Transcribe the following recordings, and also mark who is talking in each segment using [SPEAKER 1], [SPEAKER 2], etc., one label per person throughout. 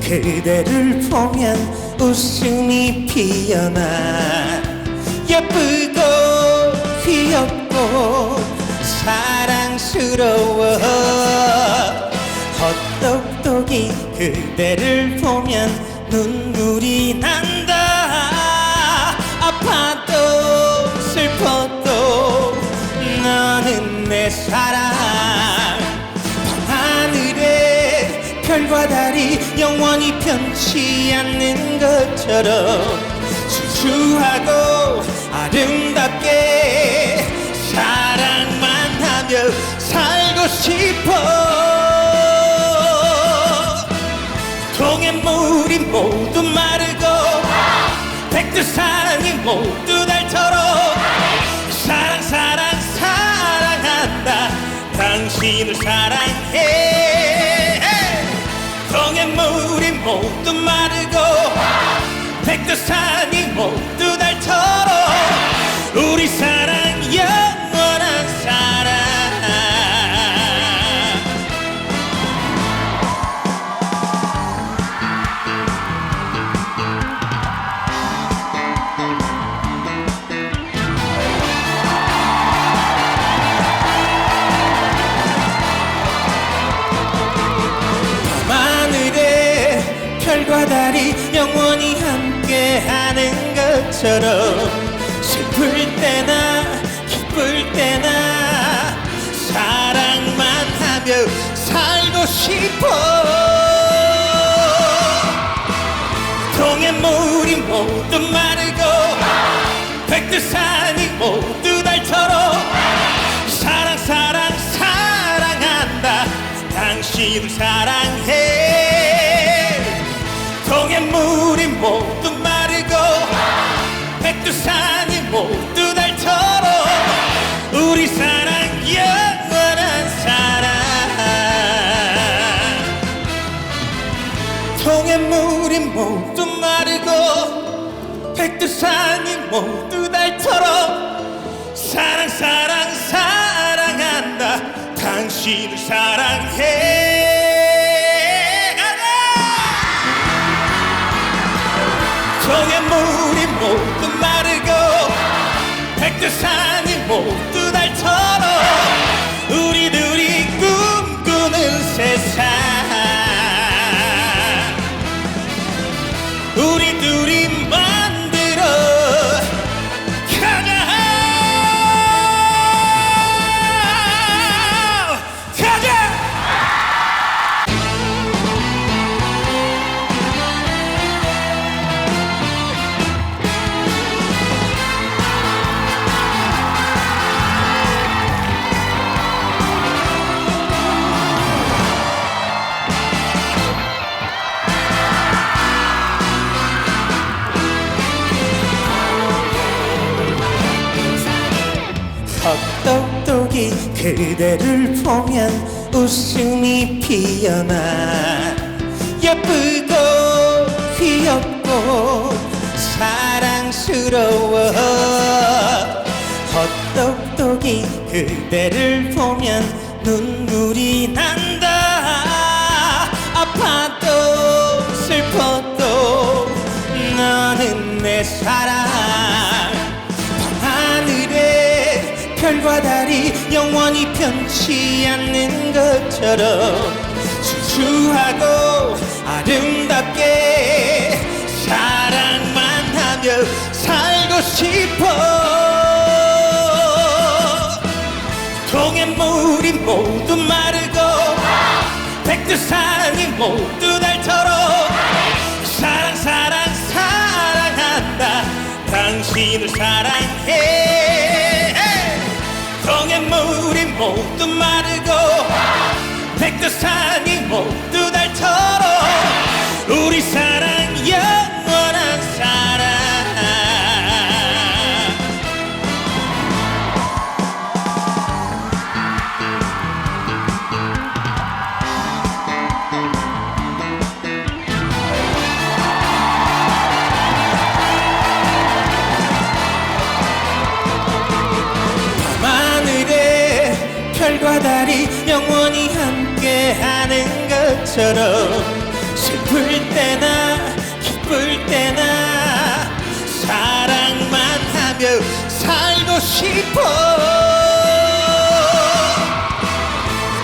[SPEAKER 1] 그대를 보면 웃음이 피어나. 예쁘고 귀엽고 사랑스러워. 헛똑똑이 그대를 보면 눈물이 난다. 아파도 슬퍼도 너는 내 사랑. 밤하늘에 별과 달이 영원히 변치 않는 것처럼 순수하고 아름답게 사랑만 하며 살고 싶어. 동해물이 모두 마르고 백두산이 모두 닳도록 사랑 사랑 사랑한다. 당신을 사랑해. 동해물이 모두 마르고 백두산이 모두 닳도록 우리 사랑 영원한 사랑. 밤하늘에 별과 달이 영원히 함께하는 것처럼 슬플 때나 기쁠 때나 사랑만 하며 살고 싶어. 동해물이 모두 마르고 백두산이 모두 닳도록 사랑 사랑 사랑한다. 당신을 사랑해. 동해물이 모두 마르고 백두산이 모두 닳도록 우리 사랑 영원한 사랑. 동해물이 모두 마르고 백두산이 모두 닳도록 사랑 사랑 사랑한다. 당신을 사랑해. 동해물이 모두 마르고 백두산이 모두 닳도록 우리들이 꿈꾸는 세상. 우리들이 만들어 가자. 헛똑똑이 그대를 보면 웃음이 피어나. 예쁘고 귀엽고 사랑스러워. 헛똑똑이 그대를 보면 눈물이 난다. 아파도 슬퍼도 너는 내 사랑. 밤하늘에 별과 달이 영원히 변치 않는 것처럼 순수하고 아름답게 사랑만 하며 살고 싶어. 동해물이 모두 마르고 백두산이 모두 닳도록 사랑 사랑 사랑한다. 당신을 사랑해. 동해물이 모두 마르고 백두산이 모두 닳도록 우리 사랑 영원한 사랑. 별과 달이 영원히 함께하는 것처럼 슬플 때 싶어.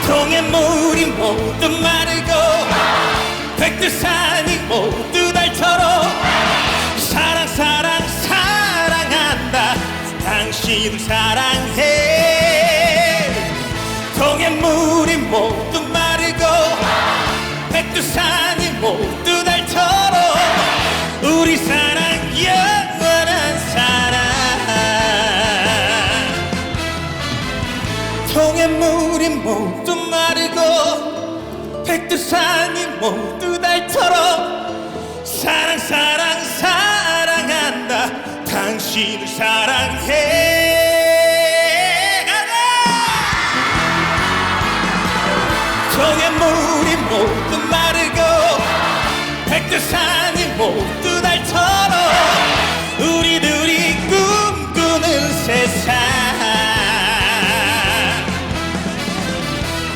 [SPEAKER 1] 동해물이 모두 마르고 백두산이 모두 닳도록 사랑 사랑 사랑한다. 당신을 사랑해. 동해물이 모두 마르고 백두산이 모두 닳도록 우리 사랑 영원한 사랑. 동해물이 모두 마르고 백두산이 모두 닳도록 사랑 사랑 사랑한다. 당신을 사랑해. 동해물이 모두 마르고 백두산이 모두 닳도록 우리들이 꿈꾸는 세상.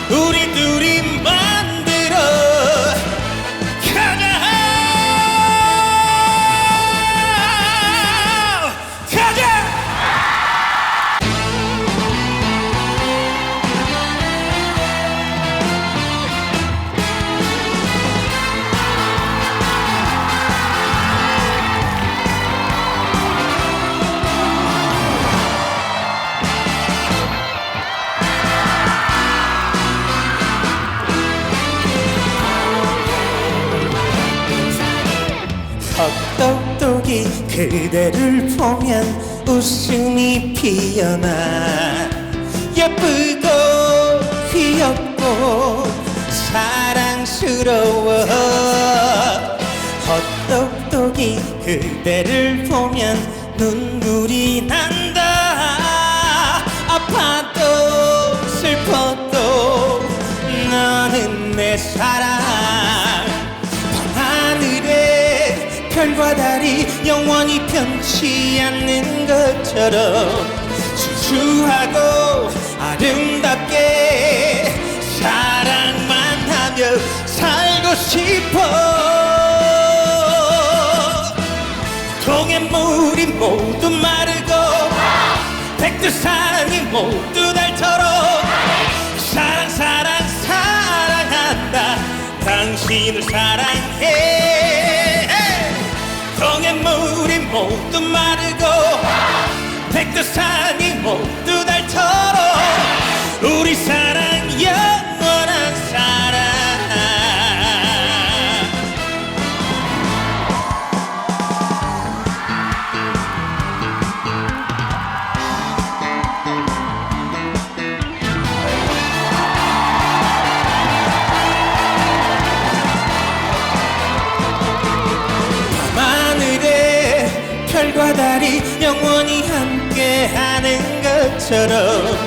[SPEAKER 1] 우리 둘이 만들어 가자. 헛똑똑이 그대를 보면 웃음이 피어나. 예쁘고 귀엽고 사랑스러워. 헛똑똑이 그대를 보면 눈물이 난다. 아파도 슬퍼도 너는 내 사랑. 밤하늘에 별과 달이 영원히 변치 않는 것처럼 순수하고 아름답게 사랑만 하며 살고 싶어. 동해물이 모두 마르고 백두산이 모두 닳도록 사랑 사랑 사랑한다. 당신을 사랑해. 동해물이 모두 마르고 백두산이 모두 닳도록 우리 사랑 영원한 사랑. 별과 달이 영원히 함께하는 것처럼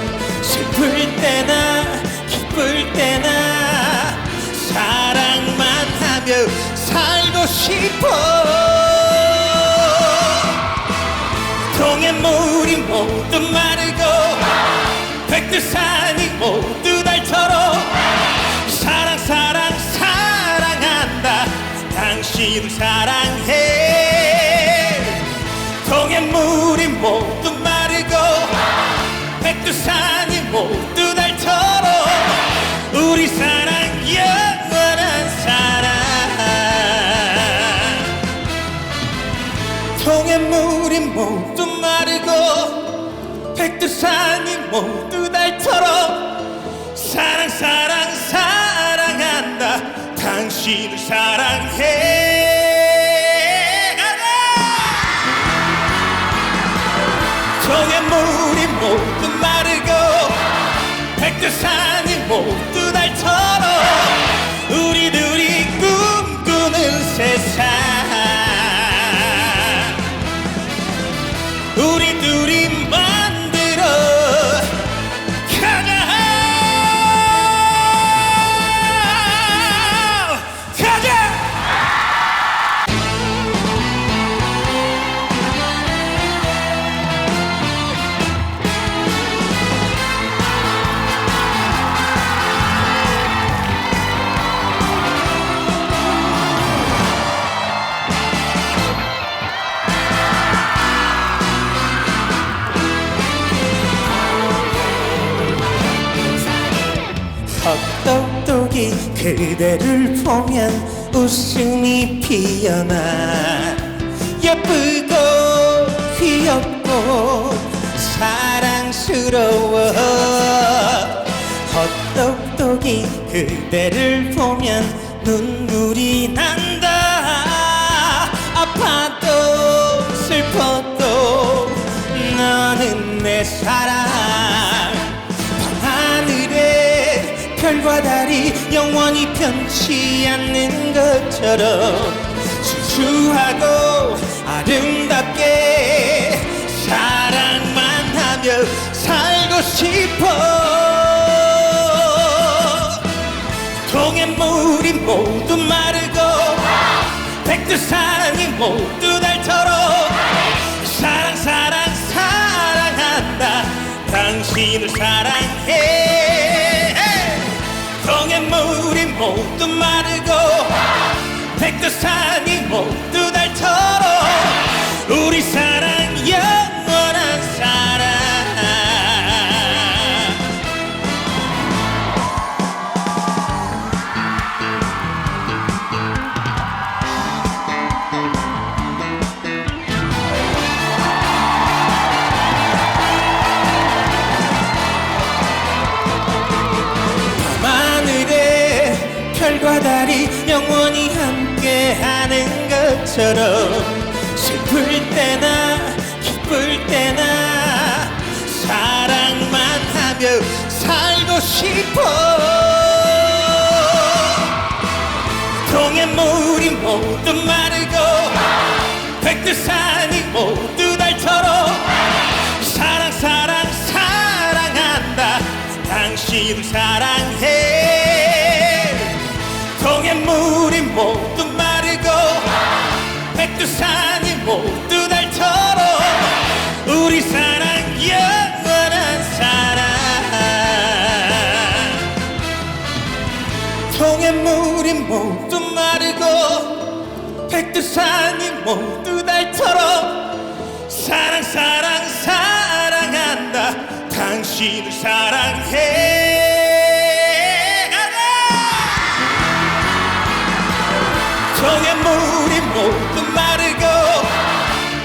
[SPEAKER 1] 슬플 때나 기쁠 때나 사랑만 하며 살고 싶어. 동해물이 모두 마르고 백두산이 모두 닳도록 사랑 사랑 사랑한다. 당신을 사랑해. 동해물이 모두 마르고 백두산이 모두 닳도록 우리 사랑 영원한 사랑. 동해물이 모두 마르고 백두산이 모두 닳도록 사랑 사랑 사랑한다. 당신을 사랑해. 동해물이 모두 마르고 백두산이 모두 닳도록 우리들이 꿈꾸는 세상. 우리 둘이 만들어 가자. 그대를 보면 웃음이 피어나 예쁘고 귀엽고 사랑스러워 헛똑똑이 그대를 보면 눈물이 난다 아파도 슬퍼도 너는 내 사랑 밤하늘에 별과 달이 영원히 변치 않는 것처럼 순수하고 아름답게 사랑만 하며 살고 싶어 동해물이 모두 마르고 백두산이 모두 닳도록 사랑 사랑 사랑한다 당신을 사랑해 동해물이 모두 마르고 백두산이 모두 닳도록 우리 사랑 영원한 사랑 밤하늘에 별과 달이 영원히 함께하는 것처럼 슬플 때나 기쁠 때나 사랑만 하며 살고 싶어 동해물이 모두 마르고 백두산이 모두 닳도록 사랑 사랑 사랑한다 당신을 사랑해 동해물이 모두 마르고 백두산이 모두 닳도록 우리 사랑 영원한 사랑 동해물이 모두 마르고 백두산이 모두 닳도록 사랑 사랑 사랑한다 당신을 사랑해 동해물이 모두 마르고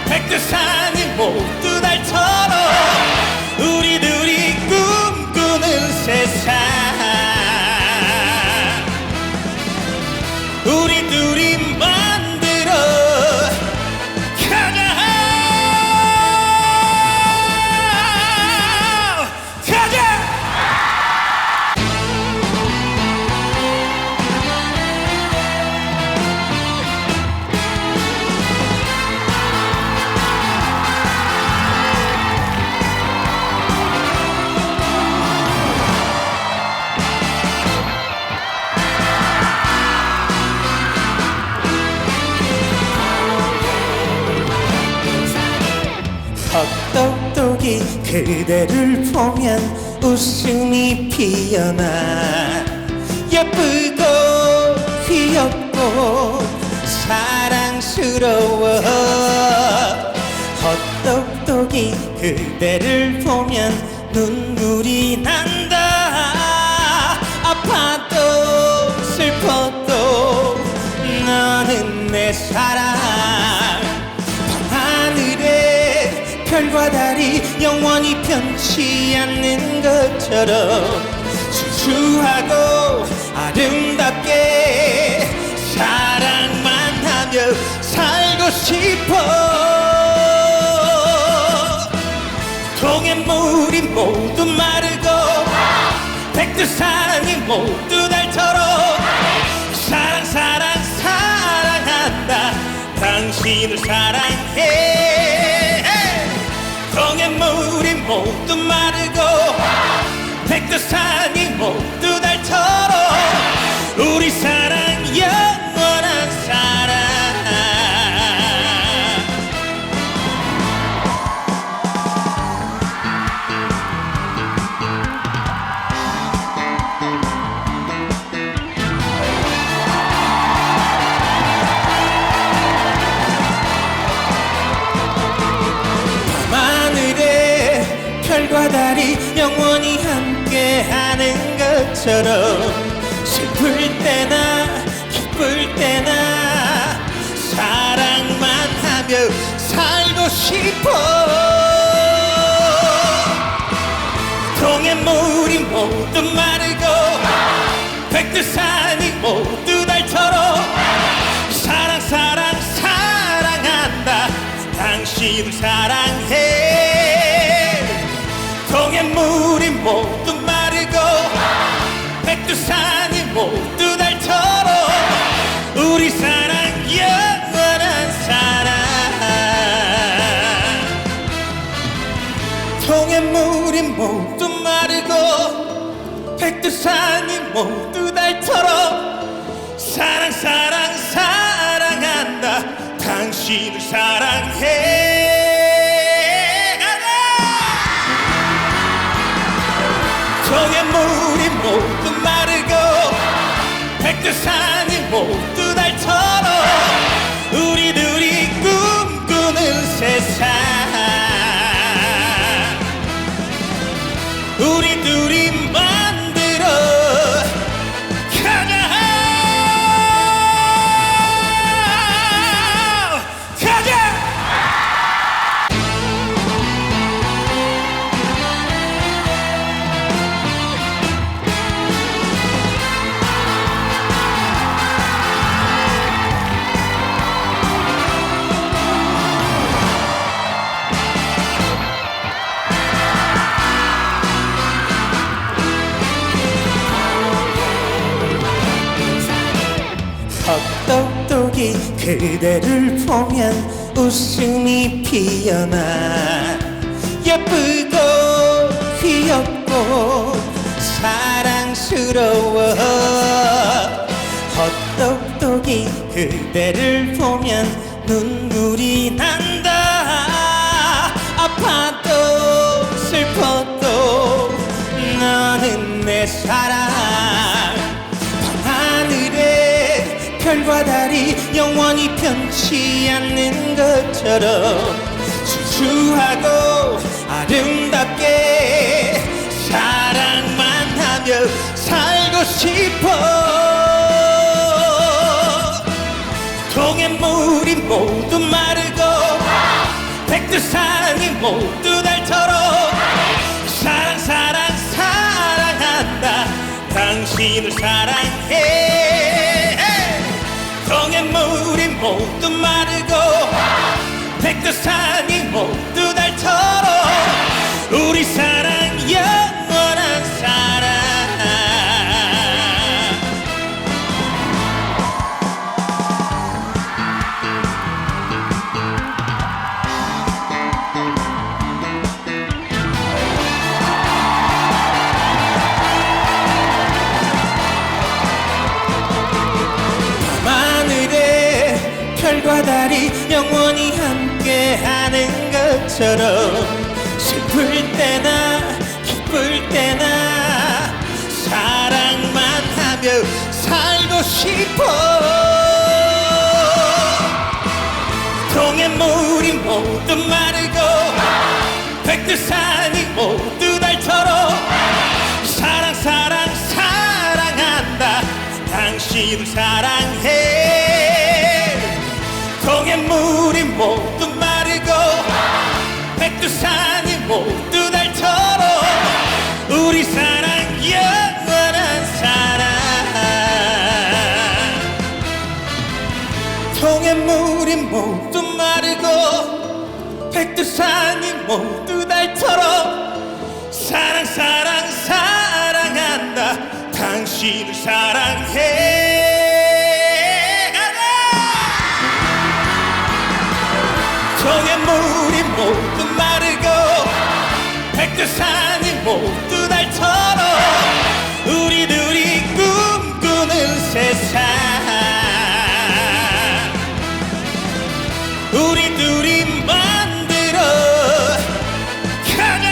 [SPEAKER 1] 백두산이 모두 닳도록 우리들이 꿈꾸는 세상 우리들이 만들어 가자 헛똑똑이 그대를 보면 웃음이 피어나 예쁘고 귀엽고 사랑스러워 헛똑똑이 그대를 보면 눈물이 난다 아파도 슬퍼도 너는 내 사랑 밤하늘에 별과 달이 영원히 변치 않는 것처럼 순수하고 아름답게 사랑만 하며 살고 싶어 동해물이 모두 마르고 백두산이 모두 닳도록 사랑 사랑 사랑한다 당신을 사랑해 동해물이 모두 마르고 백두산이 모두 닳도록 우리 사랑 영원한 사랑 별과 달이 영원히 함께하는 것처럼 슬플 때나 기쁠 때나 사랑만 하며 살고 싶어. 동해물이 모두 마르고 백두산이 모두 닳도록 사랑 사랑 사랑한다. 당신을 사랑해. 동해물이 모두 마르고 백두산이 모두 닳도록 우리 사랑 영원한 사랑. 동해물이 모두 마르고 백두산이 모두 닳도록 사랑 사랑 사랑한다. 당신을 사랑해. 동해물이 모두 마르고 백두산이 모두 닳도록 우리들이 꿈꾸는 세상. 우리 둘이 만들어 가자. 헛똑똑이 그대를 보면 웃음이 피어나. 예쁘고 귀엽고 사랑스러워. 헛똑똑이 그대를 보면 눈물이 난다. 아파도 슬퍼도 너는 내 사랑. 밤하늘에 별과 달이 영원히 변치 않는 것처럼 순수하고 아름답게 사랑만 하며 살고 싶어. 동해물이 모두 마르고 백두산이 모두 닳도록 사랑 사랑 사랑한다. 당신을 사랑해. 동해물이 모두 마르고 백두산이 모두 닳도록 우리 사랑 영원한 사랑. 별과 달이 영원히 함께하는 것처럼 슬플 때나 기쁠 때나 사랑만 하며 살고 싶어. 동해물이 모두 마르고 백두산이 모두 닳도록 사랑 사랑 사랑한다. 당신을 사랑해. 동해물이 모두 마르고 백두산이 모두 닳도록 우리 사랑 영원한 사랑. 동해물이 모두 마르고 백두산이 모두 닳도록 사랑 사랑 사랑한다. 당신을 사랑해. 동해물이 모두 마르고 백두산이 모두 닳도록 우리들이 꿈꾸는 세상. 우리 둘이 만들어 가자.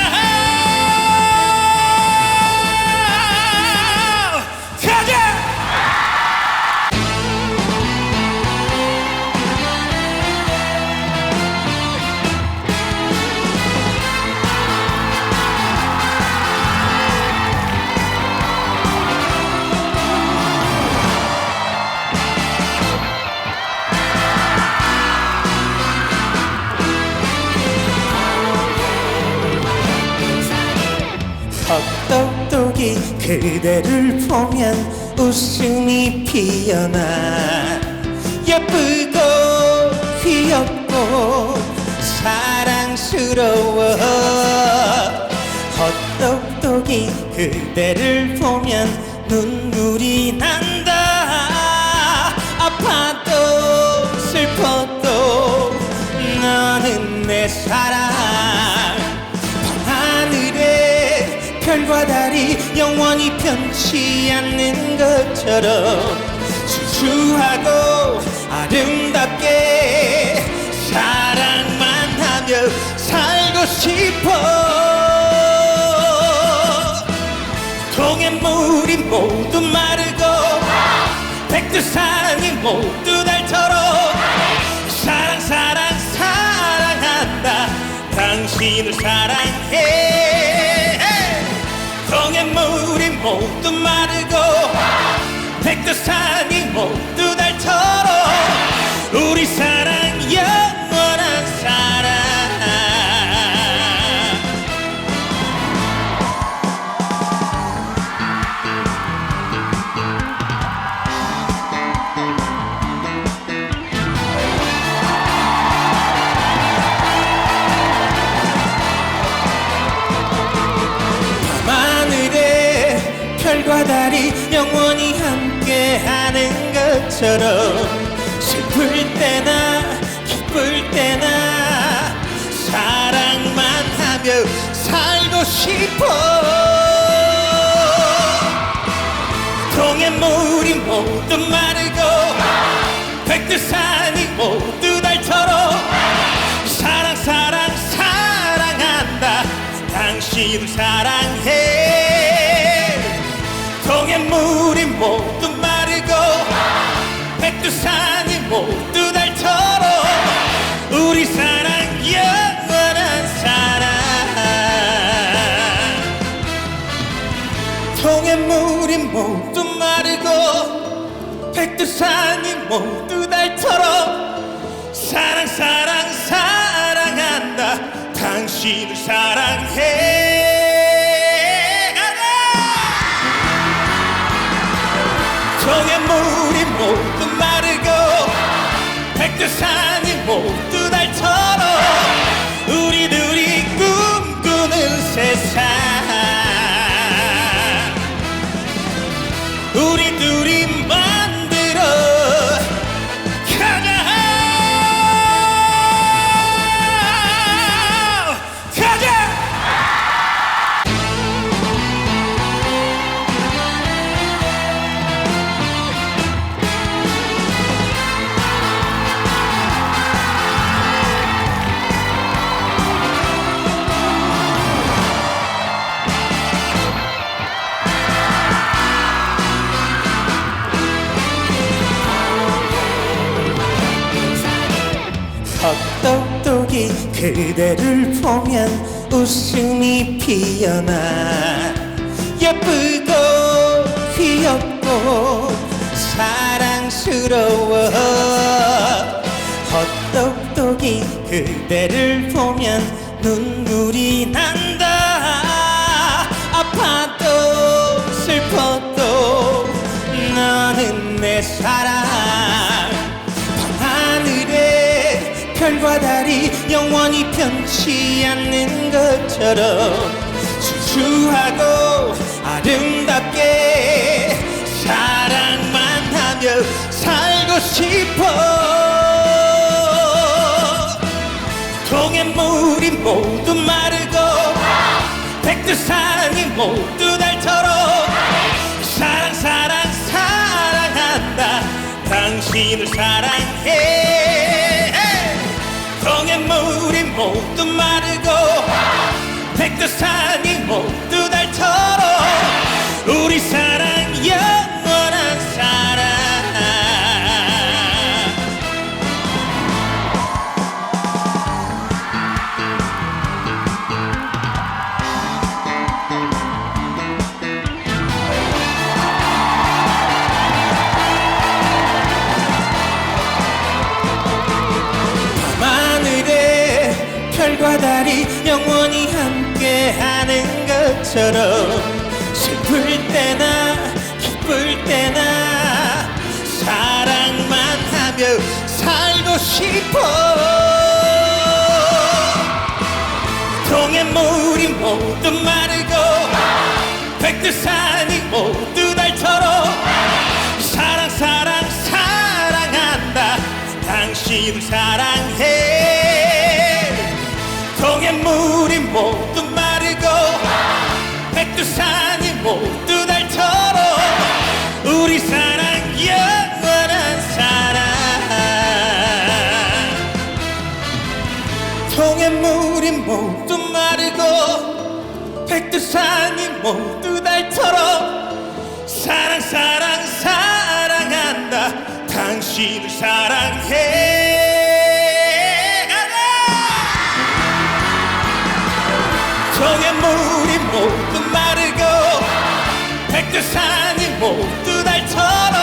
[SPEAKER 1] 그대를 보면 웃음이 피어나 예쁘고 귀엽고 사랑스러워 헛똑똑이 그대를 보면 눈물이 난다 아파도 슬퍼도 너는 내 사랑 밤하늘에 별과 달이 영원히 변치 않는 것처럼 순수하고 아름답게 사랑만 하며 살고 싶어 동해물이 모두 마르고 백두산이 모두 닳도록 사랑 사랑 사랑한다 당신을 사랑해 동해물이 모두 마르고 백두산이 모두 닳도록 우리 사랑 영원한 사랑 밤하늘에 별과 달이 영원히 함께하는 것처럼 슬플 때나 기쁠 때나 사랑만 하며 살고 싶어 동해물이 모두 마르고 백두산이 모두 닳도록 사랑 사랑 사랑한다 당신을 사랑해 동해물이 모두 마르고 백두산이 모두 닳도록 우리 사랑 영원한 사랑 동해물이 모두 마르고 백두산이 모두 닳도록 사랑 사랑 사랑한다 당신을 사랑해 동해물이 모두 마르고 백두산이 모두 닳도록 우리들이 꿈꾸는 세상 우리들이 만들어 가자 헛똑똑이 그대를 보면 웃음이 피어나 예쁘고 귀엽고 사랑스러워 헛똑똑이 그대를 보면 눈물이 난다 아파도 슬퍼도 너는 내 사랑 밤하늘에 별과 달이 영원히 변치 않는 것처럼 순수하고 아름답게 사랑만 하며 살고 싶어 동해물이 모두 마르고 백두산이 모두 닳도록 사랑 사랑 사랑한다 당신을 사랑해 동해물이 모두 마르고 백두산이 모두 닳도록 우리 사랑 영원한 사랑 밤하늘에 별과 달이 영원히 함께하는 것처럼 슬플 때나 기쁠 때나 사랑만 하며 살고 싶어. 동해물이 모두 마르고 백두산이 모두 닳도록 사랑 사랑 사랑한다. 당신을 사랑해. 동해물이 모두 마르고 백두산이 모두 닳도록 우리 사랑 영원한 사랑. 동해물이 모두 마르고 백두산이 모두 닳도록 사랑 사랑 사랑한다. 당신을 사랑해. 동해물이 모두 마르고 백두산이 모두 닳도록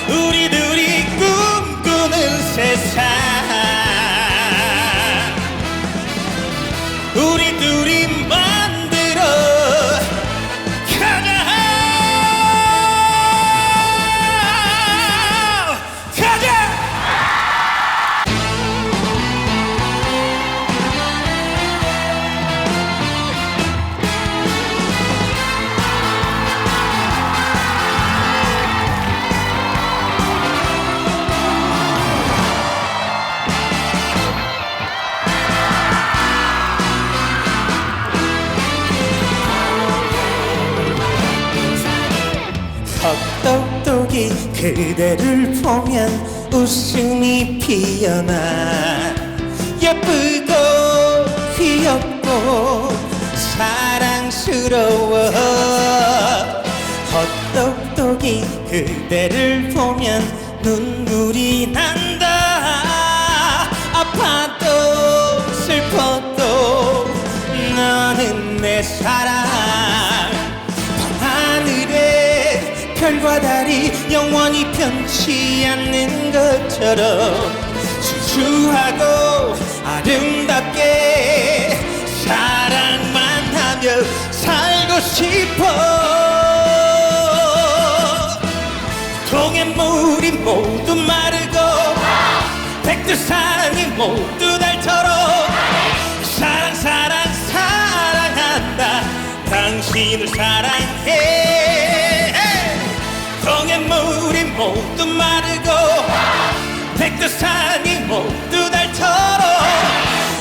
[SPEAKER 1] 우리들이 꿈꾸는 세상 우리 둘이 만들어 가자. 헛똑똑이 그대를 보면 웃음이 피어나. 예쁘고 귀엽고 사랑스러워. 헛똑똑이 그대를 보면 눈물이 난다. 아파도 슬퍼도 너는 내 사랑. 밤하늘에 별과 달이 영원히 변치 않는 것처럼 순수하고 아름답게 사랑만 하며 살고 싶어. 동해물이 모두 마르고 백두산이 모두 닳도록 사랑 사랑 사랑한다. 당신을 사랑해. 동해물이 모두 마르고 백두산이 모두 닳도록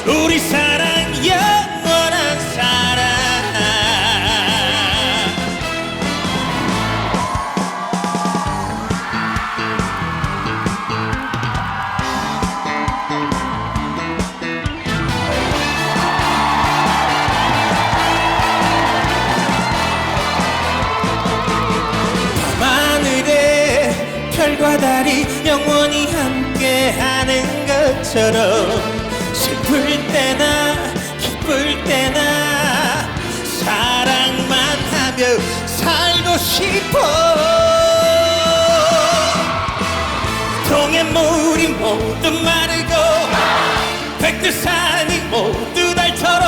[SPEAKER 1] 우리 사랑 영원한 사랑. 별과 달이 영원히 함께하는 것처럼 슬플 때나 기쁠 때나 사랑만 하며 살고 싶어. 동해물이 모두 마르고 백두산이 모두 닳도록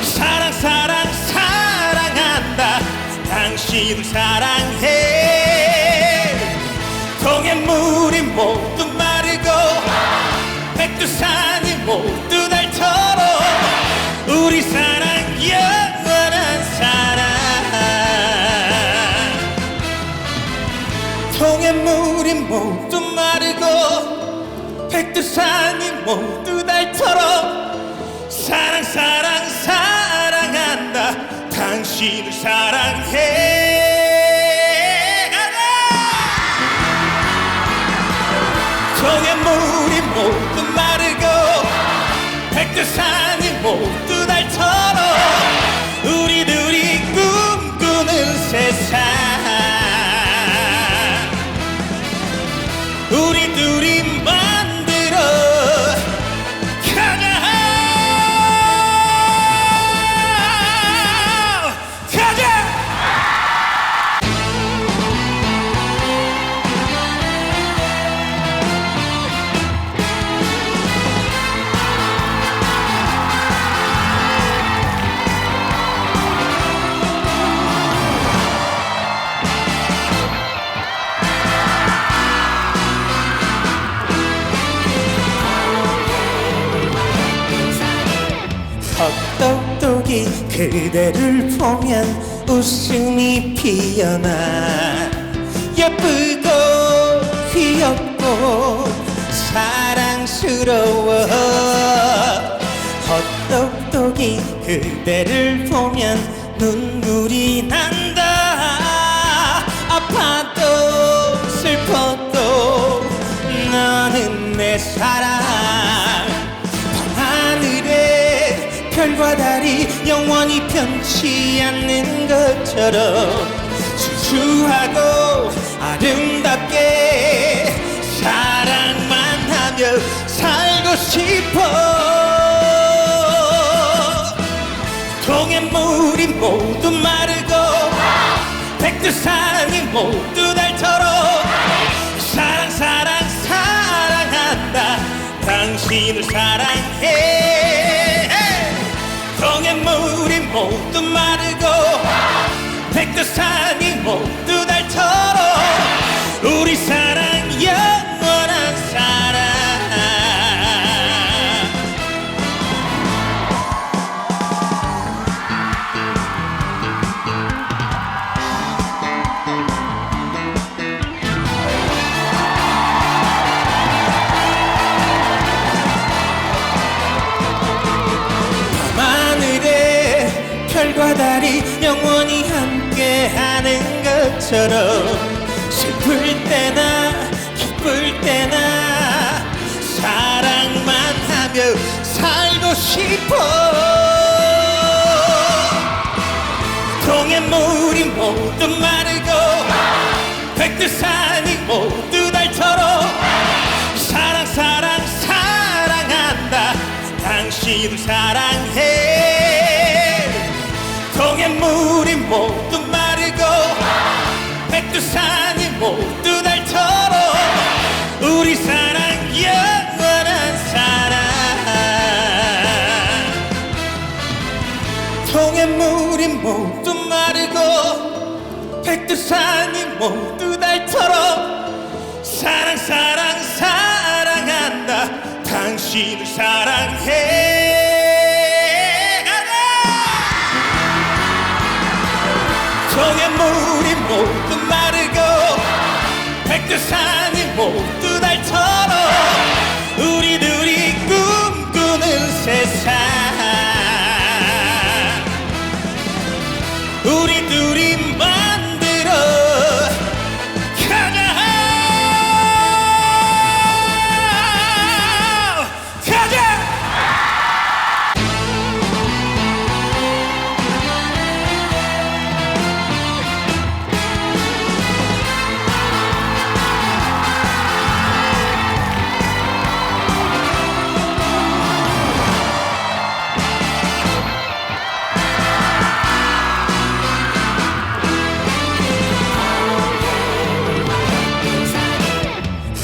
[SPEAKER 1] 사랑 사랑 사랑한다. 당신을 사랑해. 동해물이 모두 마르고 백두산이 모두 닳도록 우리 사랑 영원한 사랑. 동해물이 모두 마르고 백두산이 모두 닳도록 사랑 사랑 사랑한다. 당신을 사랑해. 동해물이 모두 마르고 백두산이 모두 닳도록 우리들이 꿈꾸는 세상 우리 둘이 만들어 가자. 그대를 보면 웃음이 피어나. 예쁘고 귀엽고 사랑스러워. 헛똑똑이 그대를 보면 눈물이 난다. 아파도 슬퍼도 너는 내 사랑. 밤하늘에 별과 달이 영원히 변치 않는 것처럼 순수하고 아름답게 사랑만 하며 살고 싶어. 동해물이 모두 마르고 백두산이 모두 닳도록 사랑 사랑 사랑한다. 당신을 사랑해. 동해물이 모두 마르고 백두산이 모두 닳도록 우리 사랑 영원한 사랑. 밤하늘에 별과 달이 영원히 함께하는 것처럼 슬플 때나 기쁠 때나 사랑만 하며 살고 싶어. 동해물이 모두 마르고 백두산이 모두 닳도록 사랑 사랑 사랑한다. 당신을 사랑해. 동해물이 모두 마르고 백두산이 모두 닳도록 우리 사랑 영원한 사랑. 동해물이 모두 마르고 백두산이 모두 닳도록 사랑 사랑 사랑한다. 당신을 사랑해. 동해물이 모두 마르고 백두산이 모두 닳도록 우리들이 꿈꾸는 세상. 우리들이 만들어 가자.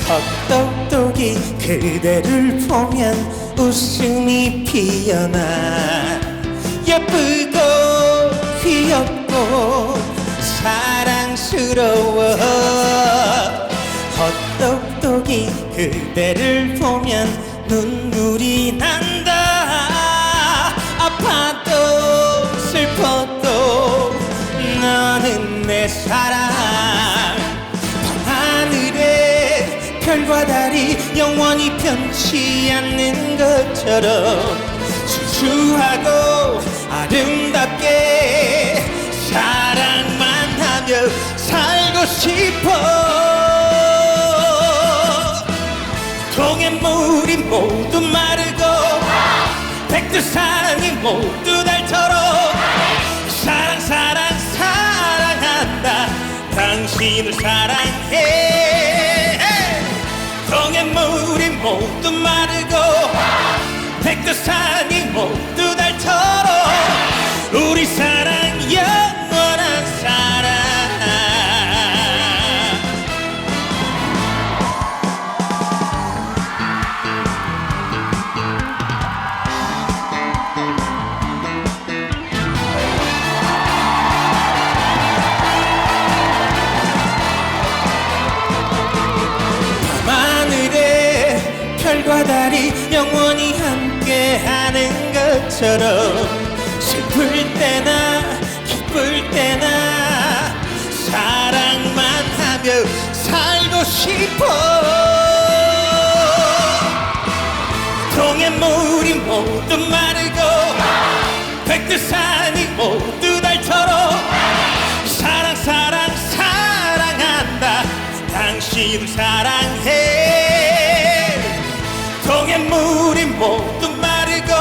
[SPEAKER 1] 헛똑똑이 그대를 보면 웃음이 피어나. 예쁘고 귀엽고 사랑스러워. 헛똑똑이 그대를 보면 눈물이 난다. 아파도 슬퍼도 너는 내 사랑. 밤하늘에 별과 달이 영원히 변치 않는 것처럼 순수하고 아름답게 사랑만 하며 살고 싶어. 동해물이 모두 마르고 백두산이 모두 닳도록 사랑 사랑 사랑한다. 당신을 사랑해. 동해물이 모두 마르고 백두산이 모두 닳도록 우리 사랑 영원한 사랑. 별과 달이 영원히 함께하는 것처럼 슬플 때 싶어. 동해물이 모두 마르고 백두산이 모두 닳도록 사랑 사랑 사랑한다. 당신을 사랑해. 동해물이 모두 마르고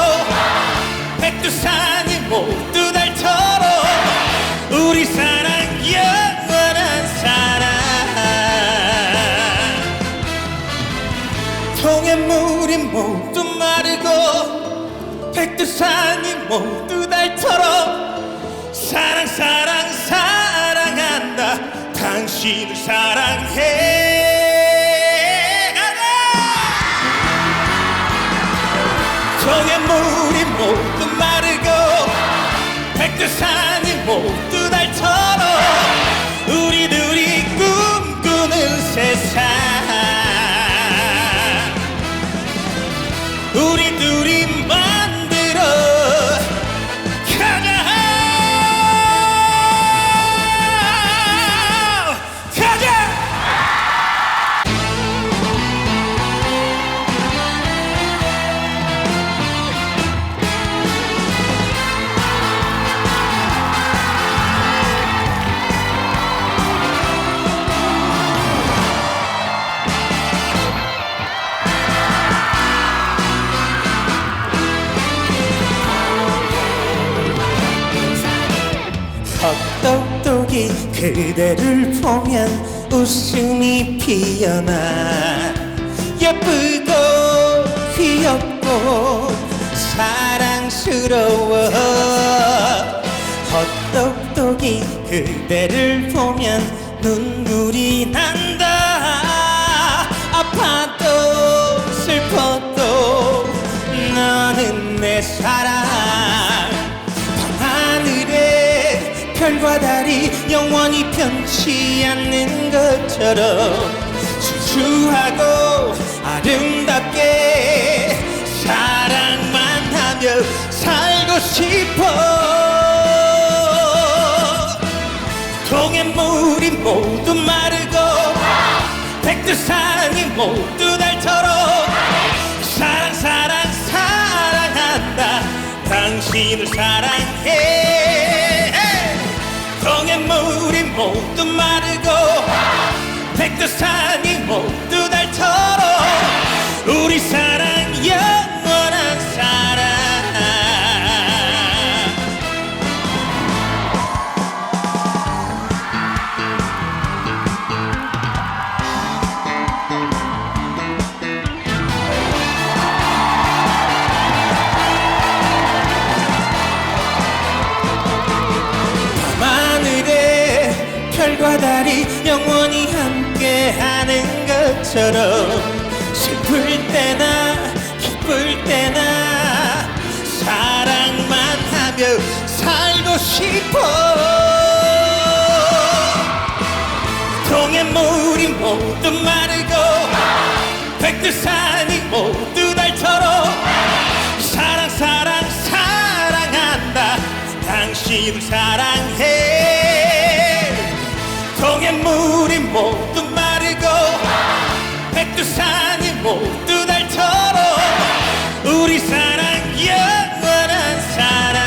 [SPEAKER 1] 백두산이 모두 닳도록 우리 사랑 영원한 사랑. 동해물이 모두 마르고 백두산이 모두 닳도록 사랑 사랑 사랑한다. 당신을 사랑해. 동해물이 모두 마르고 백두산이 모두 닳도록 우리들이 꿈꾸는 세상 우리 둘이 만들어 가자. 헛똑똑이 그대를 보면 웃음이 피어나. 예쁘고 귀엽고 사랑스러워. 헛똑똑이 그대를 보면 눈물이 난다. 아파도 슬퍼도 너는 내 사랑. 밤하늘에 별과 달이 영원히 변치 않는 것처럼 순수하고 아름답게 사랑만 하며 살고 싶어. 동해물이 모두 마르고 백두산이 모두 닳도록 사랑 사랑 사랑한다. 당신을 사랑해. 동해물이 모두 마르고 백두산이 모두 닳도록 우리 사랑 영원한 사랑. 밤하늘에 별과 달이 영원히 함께하는 것처럼 슬플 때나 기쁠 때나 사랑만 하며 살고 싶어. 동해물이 모두 마르고 백두산이 모두 닳도록 사랑 사랑 사랑한다. 당신을 사랑해. 동해물이 모두 마르고 백두산이 모두 닳도록 우리 사랑 영원한 사랑.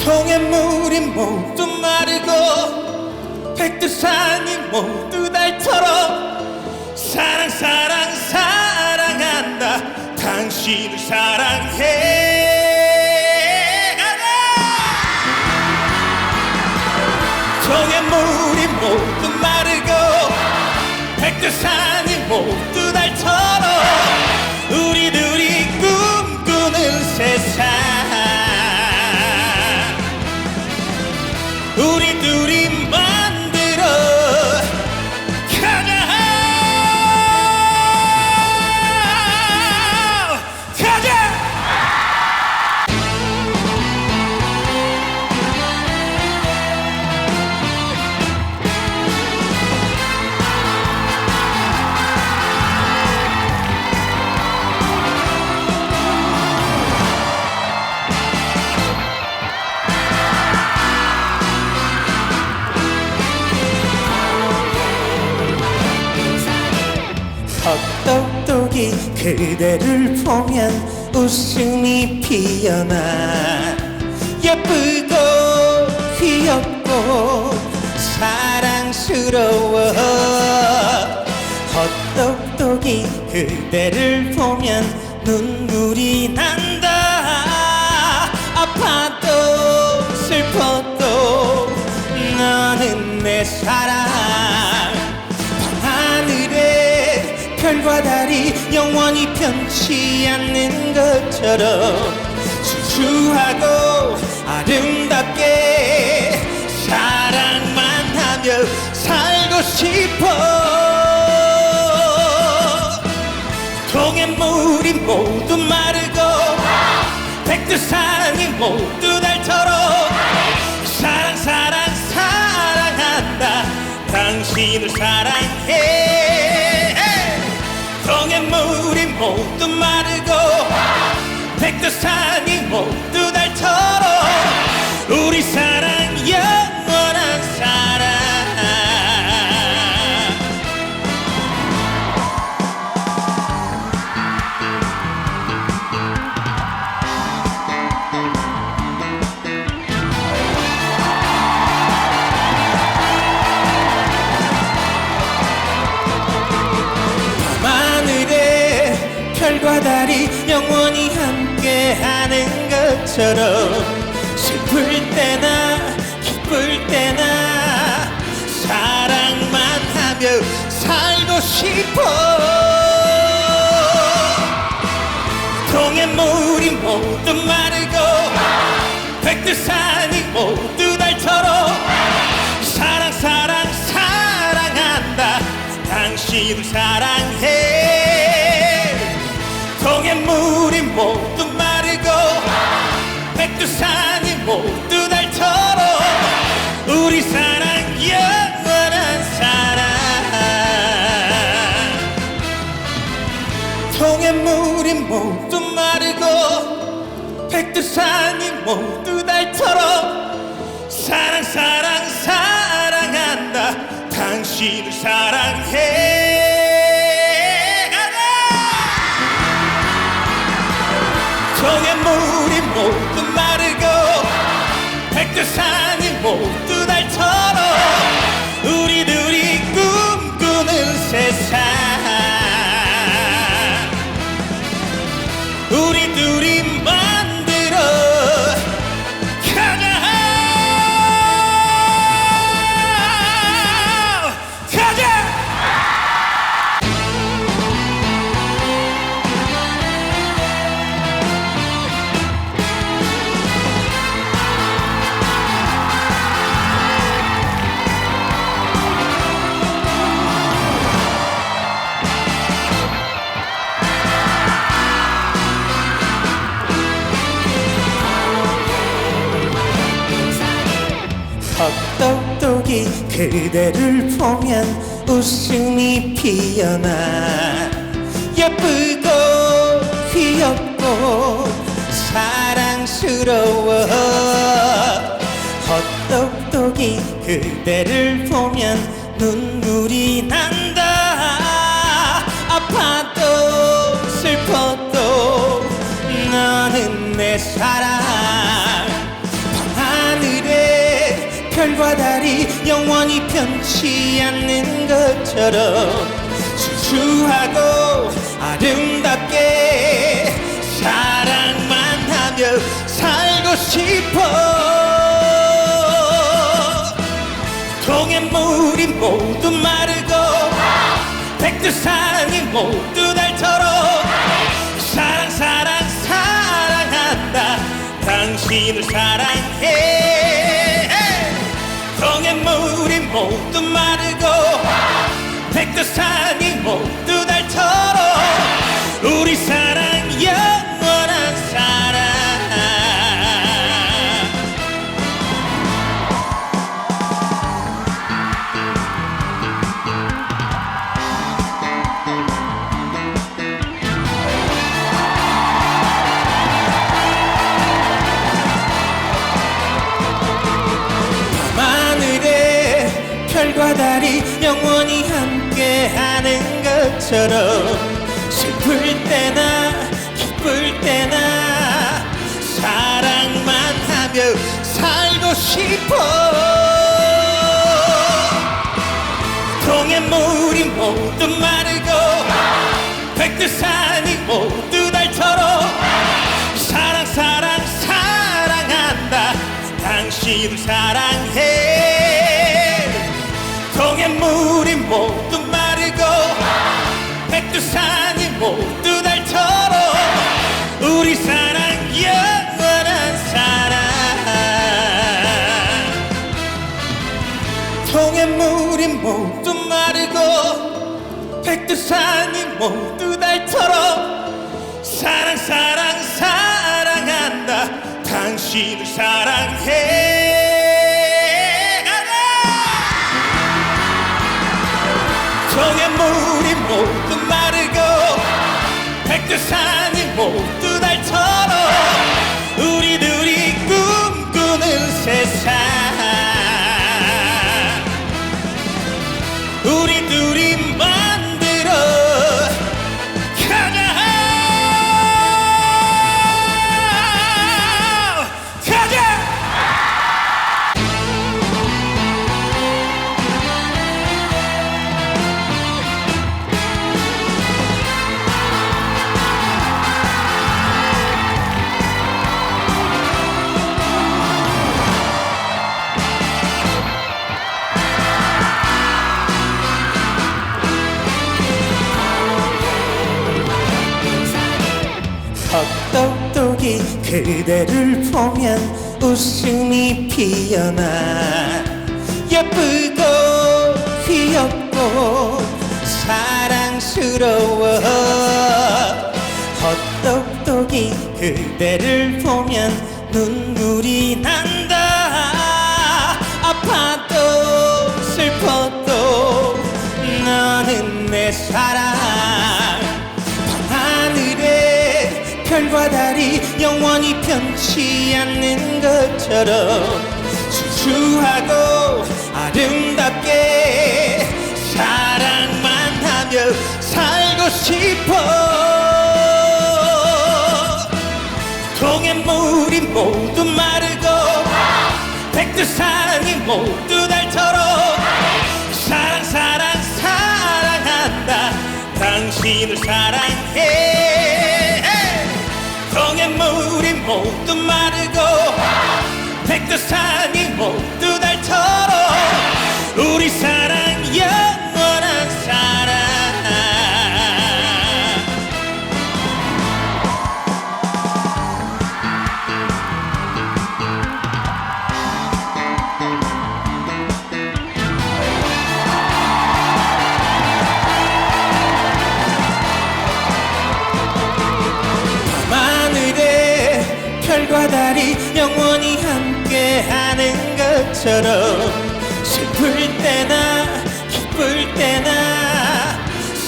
[SPEAKER 1] 동해물이 모두 마르고 백두산이 모두 닳도록 사랑 사랑 사랑한다. 당신을 사랑해. 동해물이 모두 마르고 백두산이 모두 닳도록 우리들이 꿈꾸는 세상 우리 둘이 만들어 가자. 헛똑똑이 그대를 보면 웃음이 피어나. 예쁘고 귀엽고 사랑스러워. 헛똑똑이 그대를 보면 눈물이 난다. 아파도 슬퍼도 너는 내 사랑. 밤하늘에 별과 달이 영원히 변치 않는 것처럼 순수하고 아름답게 사랑만 하며 살고 싶어. 동해물이 모두 마르고 백두산이 모두 닳도록 사랑 사랑 사랑한다. 당신을 사랑해. 동해물이 모두 마르고 백두산이 모두 닳도록 우리 사랑 영원한 사랑. 밤하늘에 별과 달이 영원히 함께하는 것처럼 슬플 때나 기쁠 때나 사랑만 하며 살고 싶어. 동해물이 모두 마르고 백두산이 모두 닳도록 사랑 사랑 사랑한다. 당신을 사랑해. 동해물이 모두 마르고 백두산이 모두 닳도록 우리 사랑 영원한 사랑. 동해물이 모두 마르고 백두산이 모두 닳도록 사랑 사랑 사랑한다. 당신을 사랑해. 동해물이 모두 마르고 백두산이 모두 닳도록 우리들이 꿈꾸는 세상. 우리들이 만들어 가자. 헛똑똑이 그대를 보면 웃음이 피어나. 예쁘고 귀엽고 사랑스러워. 헛똑똑이 그대를 보면 눈물이 난다. 아파도 슬퍼도 너는 내 사랑. 밤하늘에 별과 달이 영원히 변치 않는 것처럼 순수하고 아름답게 사랑만 하며 살고 싶어. 동해물이 모두 마르고 백두산이 모두 닳도록 사랑 사랑 사랑한다. 당신을 사랑해. 동해물이 모두 마르고 백두산이 모두 닳도록 우리 사랑 영원한 사랑. 별과 달이 영원히 함께하는 것처럼 슬플 때나 기쁠 때나 사랑만 하며 살고 싶어. 동해물이 모두 마르고 백두산이 모두 닳도록 사랑 사랑 사랑한다. 당신을 사랑해. 동해물이 모두 마르고 백두산이 모두 닳도록 우리 사랑 영원한 사랑. 동해물이 모두 마르고 백두산이 모두 닳도록 사랑 사랑 사랑한다. 당신을 사랑해. 동해물이 모두 마르고 백두산이 모두 닳도록 우리들이 꿈꾸는 세상 우리들이 만들어 가자. 헛똑똑이 그대를 보면 웃음이 피어나. 예쁘고 귀엽고 사랑스러워. 헛똑똑이 그대를 보면 눈물이 난다. 아파도 슬퍼도 너는 내 사랑. 밤하늘에 별과 달이 영원히 변치 않는 것처럼 순수하고 아름답게 사랑만 하며 살고 싶어. 동해물이 모두 마르고 백두산이 모두 닳도록 사랑 사랑 사랑한다. 당신을 사랑해. 동해물이 모두 마르고 백두산이 모두 닳도록 우리 사랑 영원한 사랑. 밤하늘에 별과 달이 영원히 함께하는 것처럼 슬플 때나 기쁠 때나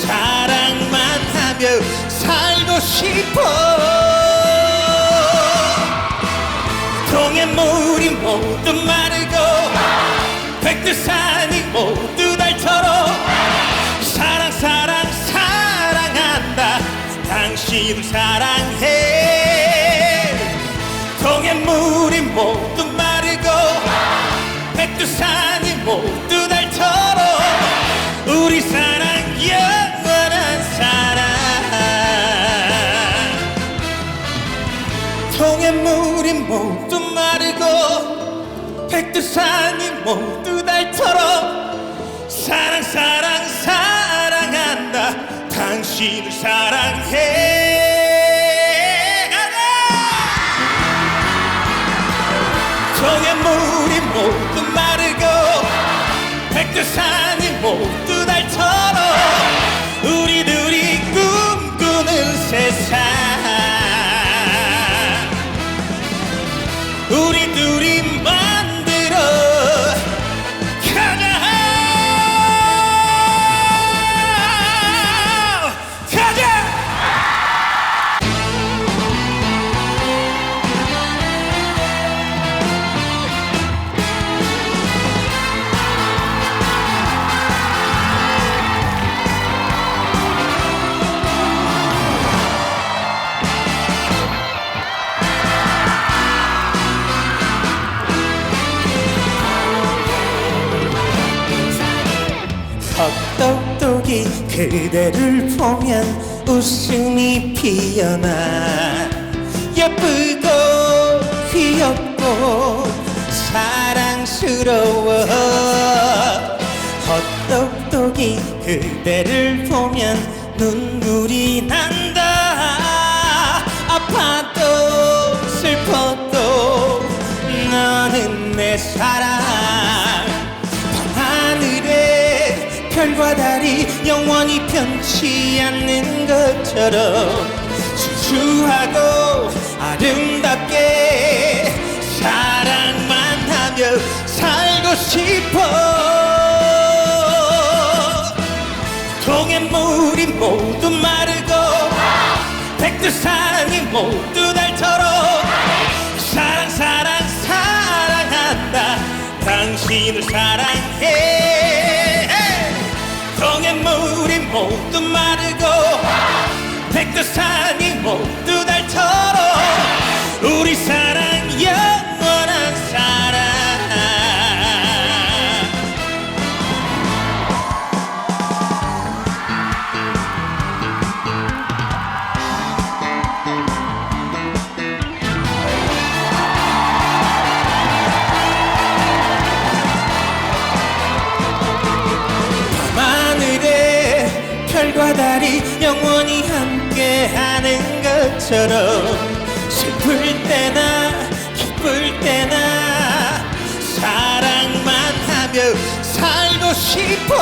[SPEAKER 1] 사랑만 하며 살고 싶어. 동해물이 모두 마르고 백두산이 모두 닳도록 사랑 사랑 사랑한다. 당신을 사랑해. 동해물이 모두 마르고 백두산이 모두 닳도록 우리 사랑 영원한 사랑. 동해물이 모두 마르고 백두산이 모두 닳도록 사랑 사랑 사랑한다. 당신을 사랑해. 동해물이 모두 마르고 백두산이 모두 닳도록 우리들이 꿈꾸는 세상 우리들이 만들어 가자. 그대를 보면 웃음이 피어나. 예쁘고 귀엽고 사랑스러워. 헛똑똑이 그대를 보면 눈물이 난다. 아파도 슬퍼도 너는 내 사랑. 밤하늘에 별과 달이 영원히 변치 않는 것처럼 순수하고 아름답게 사랑만 하며 살고 싶어. 동해물이 모두 마르고 백두산이 모두 닳도록 사랑 사랑 사랑한다. 당신을 사랑해. 동해물이 모두 마르고 백두산이 모두 닳도록 우리 사랑 영원한 사랑. 밤하늘에 별과 달이 영원히 함께하는 것처럼 슬플 때나 기쁠 때나 사랑만 하며 살고 싶어.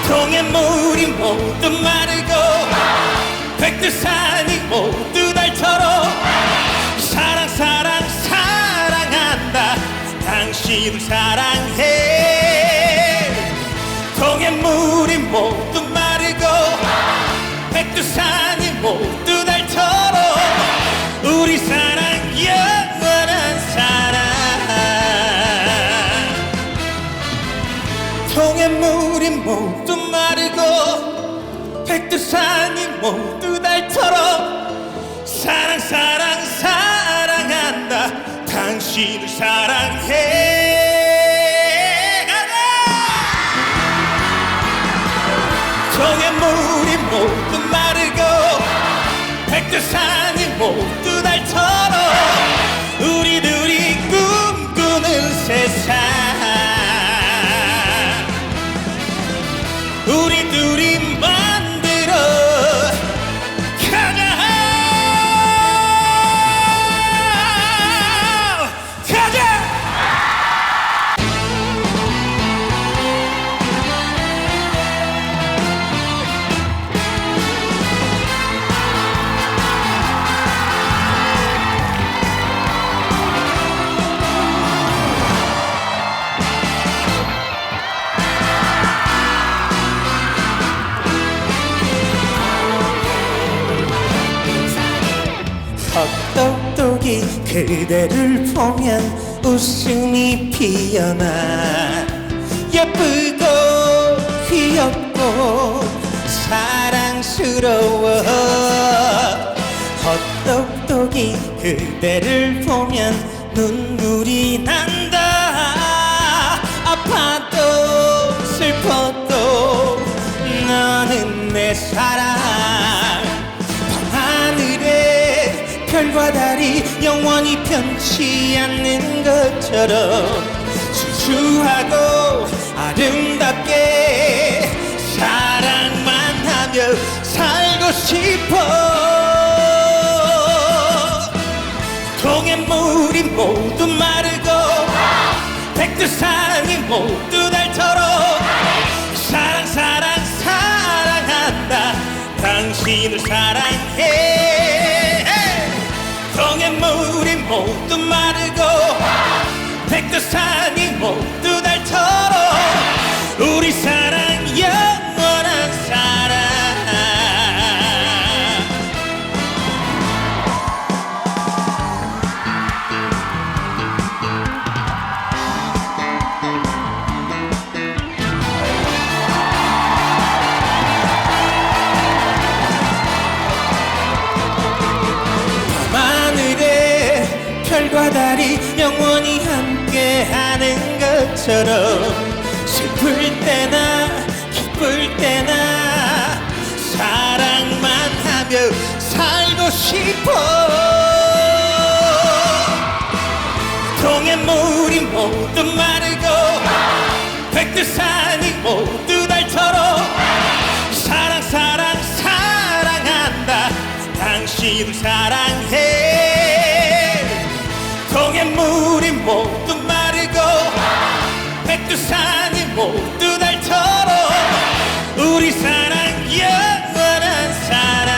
[SPEAKER 1] 동해물이 모두 마르고 백두산이 모두 닳도록 사랑 사랑 사랑한다. 당신을 사랑해. 동해물이 모두 마르고 백두산이 모두 닳도록 우리 사랑 영원한 사랑. 동해물이 모두 마르고 백두산이 모두 닳도록 사랑 사랑 사랑한다. 당신을 사랑해. 동해물이 모두 마르고 백두산이 모두 닳도록 우리들이 꿈꾸는 세상. 우리들이 만들어 가자. 가자. 헛똑똑이 그대를 보면 웃음이 피어나. 예쁘고 귀엽고 사랑스러워. 헛똑똑이 그대를 보면 눈물이 난다. 아파도 슬퍼도 너는 내 사랑. 밤하늘에 별과 달이 영원히 변치 않는 것처럼 순수하고 아름답게 사랑만 하며 살고 싶어. 동해물이 모두 마르고 백두산이 모두 닳도록 사랑 사랑 사랑한다. 당신을 사랑해. 동해물이 모두 마르고 백두산이 모두 닳도록 우리 사랑 영원한 사랑. 별과 달이 영원히 함께하는 것처럼 슬플 때나 기쁠 때나 사랑만 하며 살고 싶어. 동해물이 모두 마르고 백두산이 모두 닳도록 사랑 사랑 사랑한다. 당신을 사랑해. 동해물이 모두 마르고 백두산이 모두 닳도록 우리 사랑 영원한 사랑.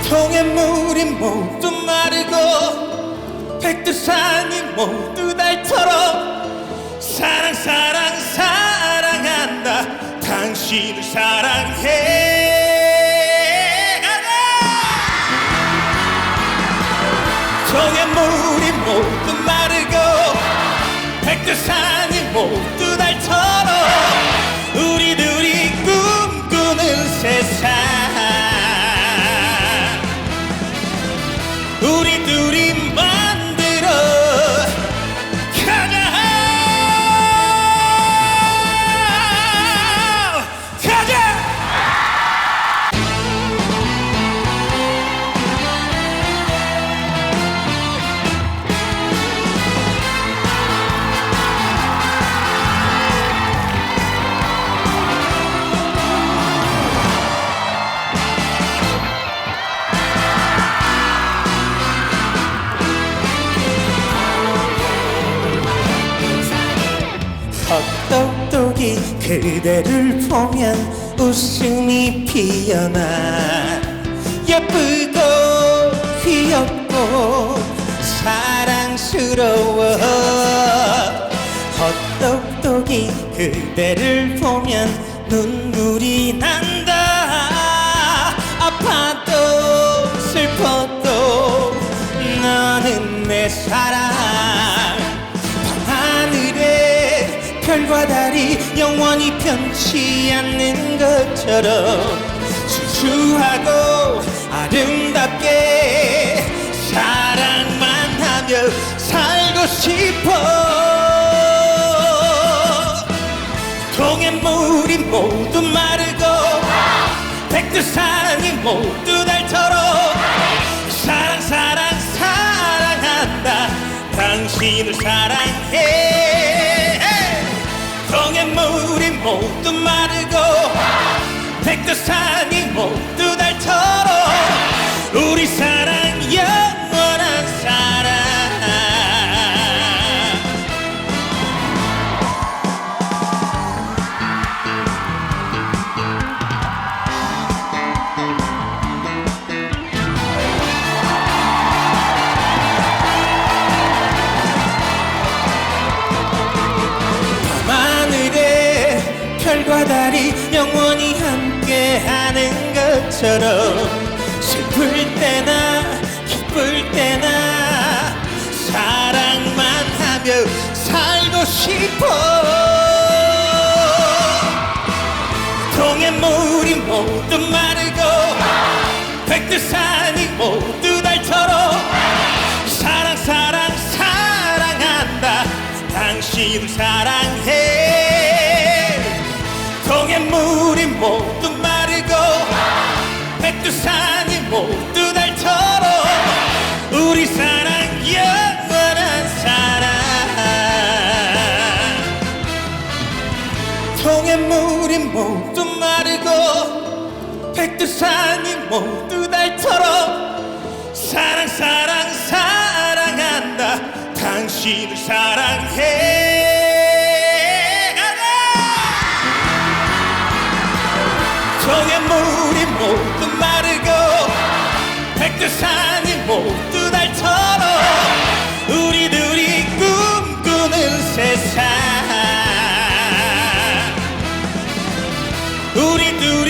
[SPEAKER 1] 동해물이 모두 마르고 백두산이 모두 닳도록 사랑 사랑 사랑한다. 당신을 사랑해. 동해물이 모두 마르고 백두산이 모두 닳도록 우리들이 꿈꾸는 세상. 우리들이 만들어 가자. 헛똑똑이 그대를 보면 웃음이 피어나. 예쁘고 귀엽고 사랑스러워. 헛똑똑이 그대를 보면 눈물이 난다. 아파도 슬퍼도 너는 내 사랑. 밤하늘에 별과 달이 영원히 변치 않는 것처럼 순수하고 아름답게 사랑만 하며 살고 싶어. 동해물이 모두 마르고 백두산이 모두 닳도록 사랑 사랑 사랑한다. 당신을 사랑해. 동해물이 모두 마르고 백두산이 모두 닳도록 우리 사랑 영원한 사랑. 밤하늘에 별과 달이 영원히 함께하는 것처럼 슬플 때나 기쁠 때나 사랑만 하며 살고 싶어. 동해물이 모두 마르고 백두산이 모두 닳도록 사랑 사랑 사랑한다. 당신을 사랑해. 동해물이 모두 마르고 백두산이 모두 닳도록 우리 사랑 영원한 사랑. 동해물이 모두 마르고 백두산이 모두 닳도록 사랑 사랑 사랑한다. 당신을 사랑해. 동해물이 모두 마르고 백두산이 모두 닳도록 우리들이 꿈꾸는 세상. 우리들이